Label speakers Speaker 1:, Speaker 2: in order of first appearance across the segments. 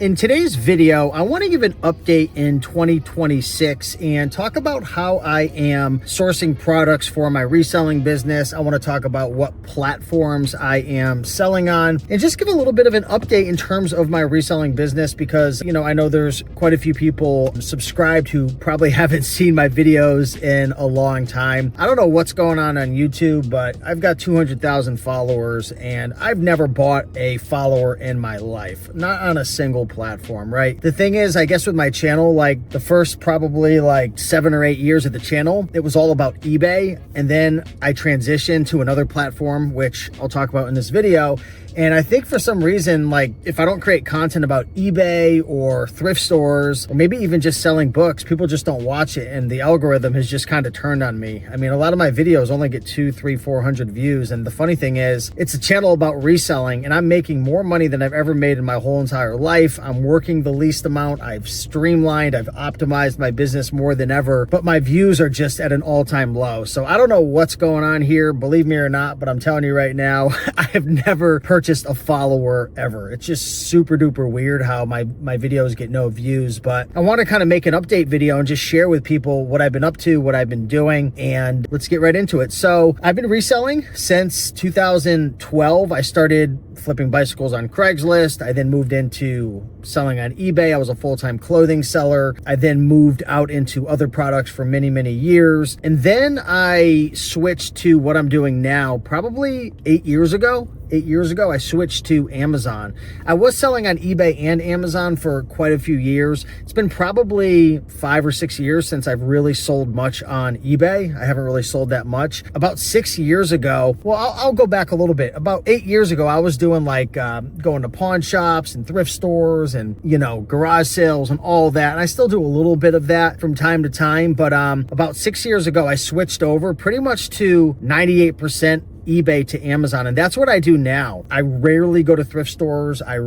Speaker 1: In today's video, I want to give an update in 2026 and talk about how I am sourcing products for my reselling business. I want to talk about what platforms I am selling on and just give a little bit of an update in terms of my reselling business because, I know there's quite a few people subscribed who probably haven't seen my videos in a long time. I don't know what's going on YouTube, but I've got 200,000 followers and I've never bought a follower in my life, not on a single platform, right? The thing is, I guess with my channel, like the first probably 7 or 8 years of the channel, it was all about eBay. And then I transitioned to another platform, which I'll talk about in this video. And I think for some reason, if I don't create content about eBay or thrift stores, or maybe even just selling books, people just don't watch it. And the algorithm has just kind of turned on me. I mean, a lot of my videos only get 200, 300, 400 views. And the funny thing is, it's a channel about reselling and I'm making more money than I've ever made in my whole entire life. I'm working the least amount. I've streamlined, I've optimized my business more than ever, but my views are just at an all-time low. So I don't know what's going on here, believe me or not, but I'm telling you right now, I have never purchased a follower ever. It's just super duper weird how my videos get no views, but I want to kind of make an update video and just share with people what I've been up to, what I've been doing, and let's get right into it. So I've been reselling since 2012. I started flipping bicycles on Craigslist. I then moved into selling on eBay. I was a full-time clothing seller. I then moved out into other products for many, many years. And then I switched to what I'm doing now, probably 8 years ago. 8 years ago, I switched to Amazon. I was selling on eBay and Amazon for quite a few years. It's been probably 5 or 6 years since I've really sold much on eBay. I haven't really sold that much. About 6 years ago, well, I'll go back a little bit. About 8 years ago, I was doing going to pawn shops and thrift stores and, garage sales and all that. And I still do a little bit of that from time to time. But about 6 years ago, I switched over pretty much to 98% eBay to Amazon. And that's what I do now. I rarely go to thrift stores. I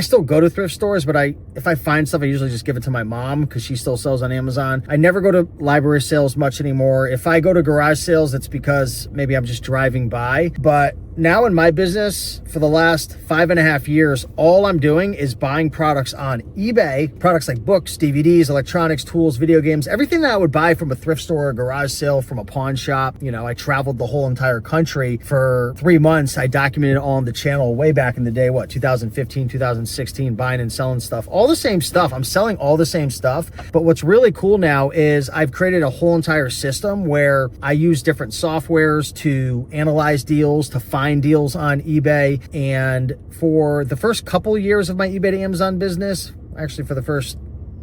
Speaker 1: still go to thrift stores, but if I find stuff, I usually just give it to my mom because she still sells on Amazon. I never go to library sales much anymore. If I go to garage sales, it's because maybe I'm just driving by. But now in my business, for the last 5.5 years, all I'm doing is buying products on eBay, products like books, DVDs, electronics, tools, video games, everything that I would buy from a thrift store, a garage sale, from a pawn shop. I traveled the whole entire country for 3 months. I documented it all on the channel way back in the day, 2015, 2016, buying and selling stuff, all the same stuff. I'm selling all the same stuff. But what's really cool now is I've created a whole entire system where I use different softwares to analyze deals, to find deals on eBay. And for the first couple years of my eBay to Amazon business, actually for the first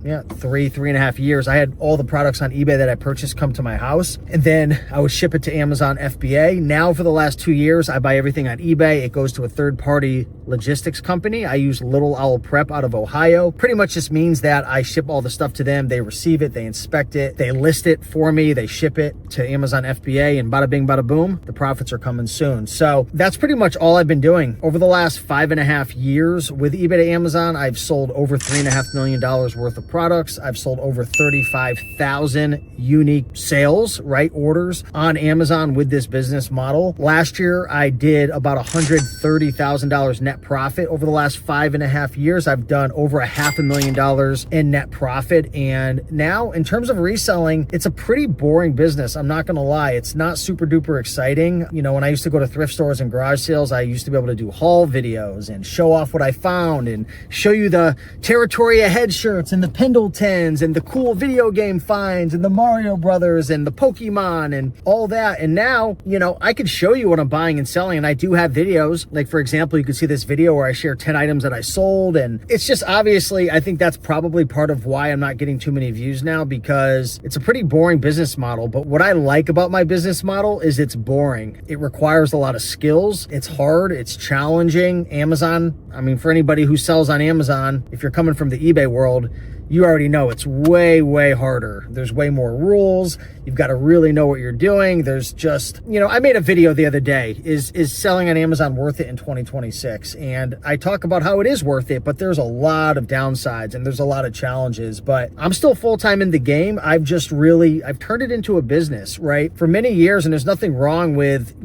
Speaker 1: 3.5 years, I had all the products on eBay that I purchased come to my house, and then I would ship it to Amazon FBA. Now for the last 2 years, I buy everything on eBay. It goes to a third-party logistics company. I use Little Owl Prep out of Ohio. Pretty much just means that I ship all the stuff to them. They receive it, they inspect it, they list it for me, they ship it to Amazon FBA, and bada bing, bada boom, the profits are coming soon. So that's pretty much all I've been doing. Over the last 5.5 years with eBay to Amazon, I've sold over $3.5 million worth of products. I've sold over 35,000 unique sales, orders on Amazon with this business model. Last year, I did about $130,000 net profit. Over the last 5.5 years, I've done over $500,000 in net profit. And now in terms of reselling, it's a pretty boring business. I'm not going to lie. It's not super duper exciting. When I used to go to thrift stores and garage sales, I used to be able to do haul videos and show off what I found and show you the Territory Ahead shirts and the Pendletons and the cool video game finds and the Mario Brothers and the Pokemon and all that. And now, I could show you what I'm buying and selling, and I do have videos. Like, for example, you could see this video where I share 10 items that I sold, and it's just obviously, I think that's probably part of why I'm not getting too many views now, because it's a pretty boring business model. But what I like about my business model is it's boring. It requires a lot of skills. It's hard. It's challenging. Amazon, for anybody who sells on Amazon, if you're coming from the eBay world, you already know it's way, way harder. There's way more rules. You've got to really know what you're doing. There's just, I made a video the other day, is selling on Amazon worth it in 2026? And I talk about how it is worth it, but there's a lot of downsides and there's a lot of challenges, but I'm still full-time in the game. I've turned it into a business, right? For many years, and there's nothing wrong with,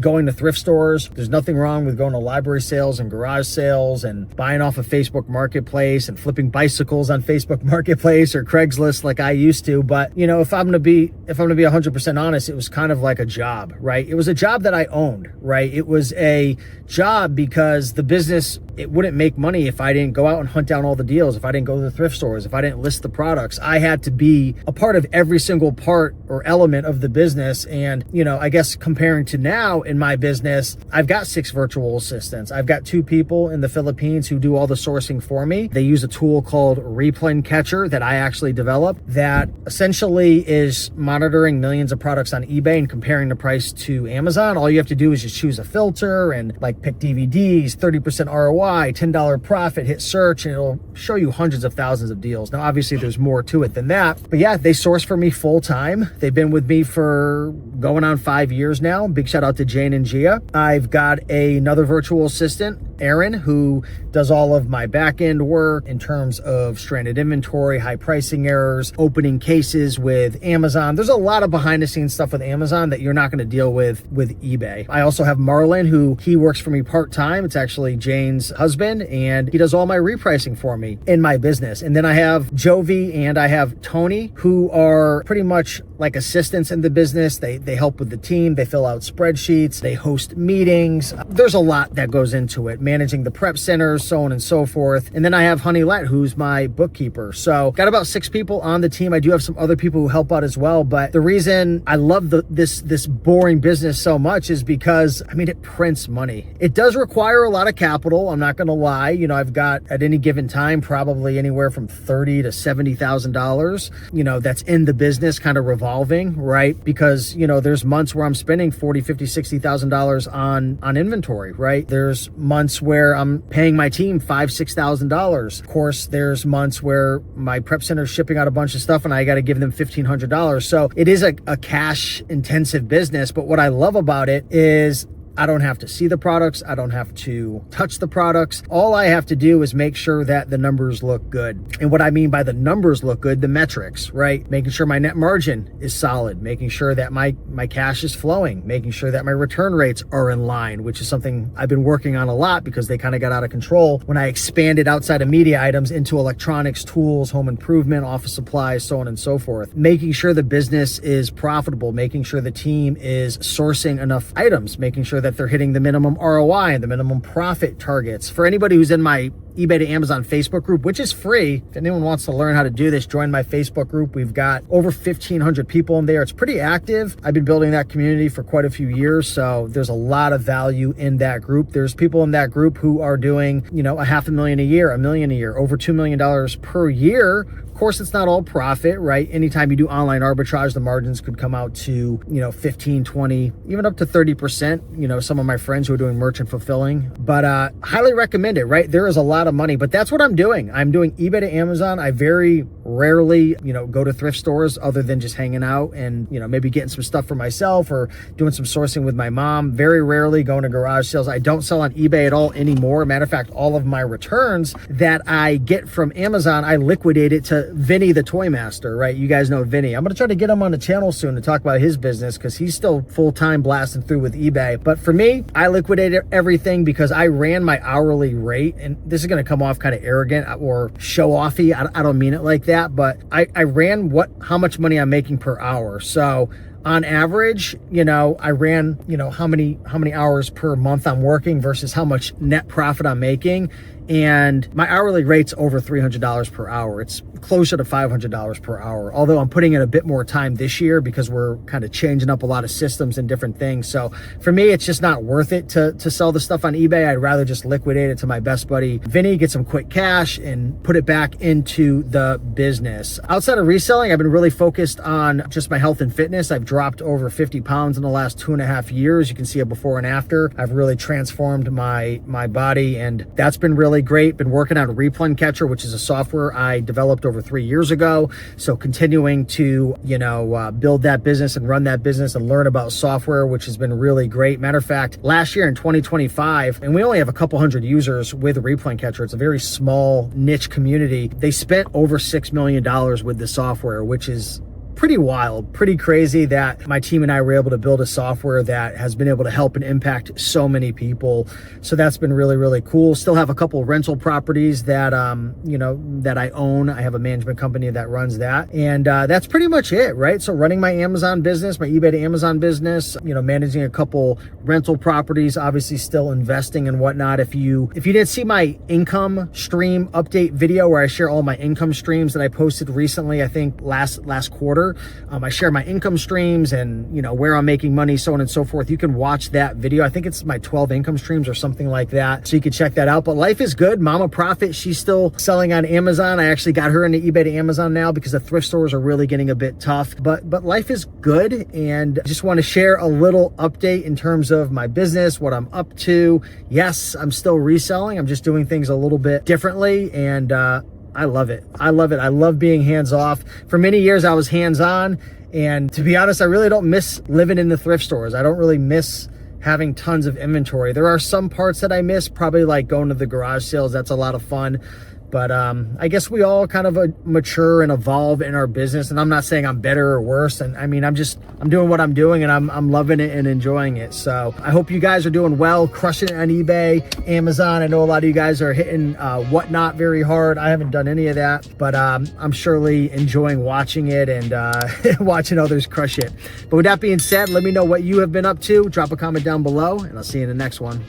Speaker 1: going to thrift stores. There's nothing wrong with going to library sales and garage sales and buying off of Facebook Marketplace and flipping bicycles on Facebook Marketplace or Craigslist like I used to. But, if I'm going to be 100% honest, it was kind of like a job, right? It was a job that I owned, right? It was a job because the business, it wouldn't make money if I didn't go out and hunt down all the deals, if I didn't go to the thrift stores, if I didn't list the products. I had to be a part of every single part or element of the business. And, I guess comparing to now in my business, I've got 6 virtual assistants. I've got 2 people in the Philippines who do all the sourcing for me. They use a tool called Replin Catcher that I actually developed that essentially is monitoring millions of products on eBay and comparing the price to Amazon. All you have to do is just choose a filter and pick DVDs, 30% ROI, $10 profit, hit search, and it'll show you hundreds of thousands of deals. Now, obviously there's more to it than that, but yeah, they source for me full time. They've been with me for going on 5 years now. Big shout out to Jane and Gia. I've got another virtual assistant, Aaron, who does all of my back end work in terms of stranded inventory, high pricing errors, opening cases with Amazon. There's a lot of behind the scenes stuff with Amazon that you're not going to deal with eBay. I also have Marlon, who he works for me part-time. It's actually Jane's husband, and he does all my repricing for me in my business. And then I have Jovi and I have Tony, who are pretty much like assistants in the business. They help with the team. They fill out spreadsheets. They host meetings. There's a lot that goes into it, managing the prep centers, so on and so forth. And then I have Honey Let, who's my bookkeeper. So got about 6 people on the team. I do have some other people who help out as well. But the reason I love this boring business so much is because, it prints money. It does require a lot of capital. I'm not going to lie. I've got at any given time, probably anywhere from $30,000 to $70,000, that's in the business kind of revolving, right? Because, there's months where I'm spending $40,000, $50,000, $60,000 on inventory, right? There's months where I'm paying my team $5,000, $6,000. Of course, there's months where my prep center is shipping out a bunch of stuff and I got to give them $1,500. So it is a cash intensive business. But what I love about it is I don't have to see the products. I don't have to touch the products. All I have to do is make sure that the numbers look good. And what I mean by the numbers look good, the metrics, right? Making sure my net margin is solid, making sure that my cash is flowing, making sure that my return rates are in line, which is something I've been working on a lot because they kind of got out of control when I expanded outside of media items into electronics, tools, home improvement, office supplies, so on and so forth. Making sure the business is profitable, making sure the team is sourcing enough items, making sure that they're hitting the minimum ROI and the minimum profit targets. For anybody who's in my eBay to Amazon Facebook group, which is free, if anyone wants to learn how to do this, join my Facebook group. We've got over 1,500 people in there. It's pretty active. I've been building that community for quite a few years, so there's a lot of value in that group. There's people in that group who are doing, $500,000 a year, $1 million a year, over $2 million per year. Of course, it's not all profit, right? Anytime you do online arbitrage, the margins could come out to, 15, 20, even up to 30%. Some of my friends who are doing merchant fulfilling, but highly recommend it, right? There is a lot of money, but that's what I'm doing. I'm doing eBay to Amazon. I very rarely, go to thrift stores other than just hanging out and, maybe getting some stuff for myself or doing some sourcing with my mom. Very rarely going to garage sales. I don't sell on eBay at all anymore. Matter of fact, all of my returns that I get from Amazon, I liquidate it to Vinny the Toy Master, right? You guys know Vinny. I'm going to try to get him on the channel soon to talk about his business because he's still full-time blasting through with eBay. But for me, I liquidated everything because I ran my hourly rate, and this is going to come off kind of arrogant or show-offy. I don't mean it like that, but I ran how much money I'm making per hour. So on average, I ran, how many hours per month I'm working versus how much net profit I'm making. And my hourly rate's over $300 per hour. It's closer to $500 per hour, although I'm putting in a bit more time this year because we're kind of changing up a lot of systems and different things. So for me, it's just not worth it to sell the stuff on eBay. I'd rather just liquidate it to my best buddy, Vinny, get some quick cash and put it back into the business. Outside of reselling, I've been really focused on just my health and fitness. I've dropped over 50 pounds in the last 2.5 years. You can see a before and after. I've really transformed my body, and that's been really really great. Been working on Replun Catcher, which is a software I developed over 3 years ago. So continuing to, build that business and run that business and learn about software, which has been really great. Matter of fact, last year in 2025, and we only have a couple hundred users with Replun Catcher. It's a very small niche community. They spent over $6 million with the software, which is pretty wild, pretty crazy that my team and I were able to build a software that has been able to help and impact so many people. So that's been really, really cool. Still have a couple of rental properties that, that I own. I have a management company that runs that. And that's pretty much it, right? So running my Amazon business, my eBay to Amazon business, managing a couple rental properties, obviously still investing and whatnot. If you didn't see my income stream update video where I share all my income streams that I posted recently, I think last quarter, I share my income streams and, where I'm making money, so on and so forth. You can watch that video. I think it's my 12 income streams or something like that. So you can check that out. But life is good. Mama Profit, she's still selling on Amazon. I actually got her into eBay to Amazon now because the thrift stores are really getting a bit tough. But life is good. And I just want to share a little update in terms of my business, what I'm up to. Yes, I'm still reselling. I'm just doing things a little bit differently. And, I love it. I love being hands off. For many years, I was hands on. And to be honest, I really don't miss living in the thrift stores. I don't really miss having tons of inventory. There are some parts that I miss, probably like going to the garage sales. That's a lot of fun. But I guess we all kind of mature and evolve in our business. And I'm not saying I'm better or worse. And I mean, I'm doing what I'm doing and I'm loving it and enjoying it. So I hope you guys are doing well, crushing it on eBay, Amazon. I know a lot of you guys are hitting Whatnot very hard. I haven't done any of that, but I'm surely enjoying watching it and watching others crush it. But with that being said, let me know what you have been up to. Drop a comment down below and I'll see you in the next one.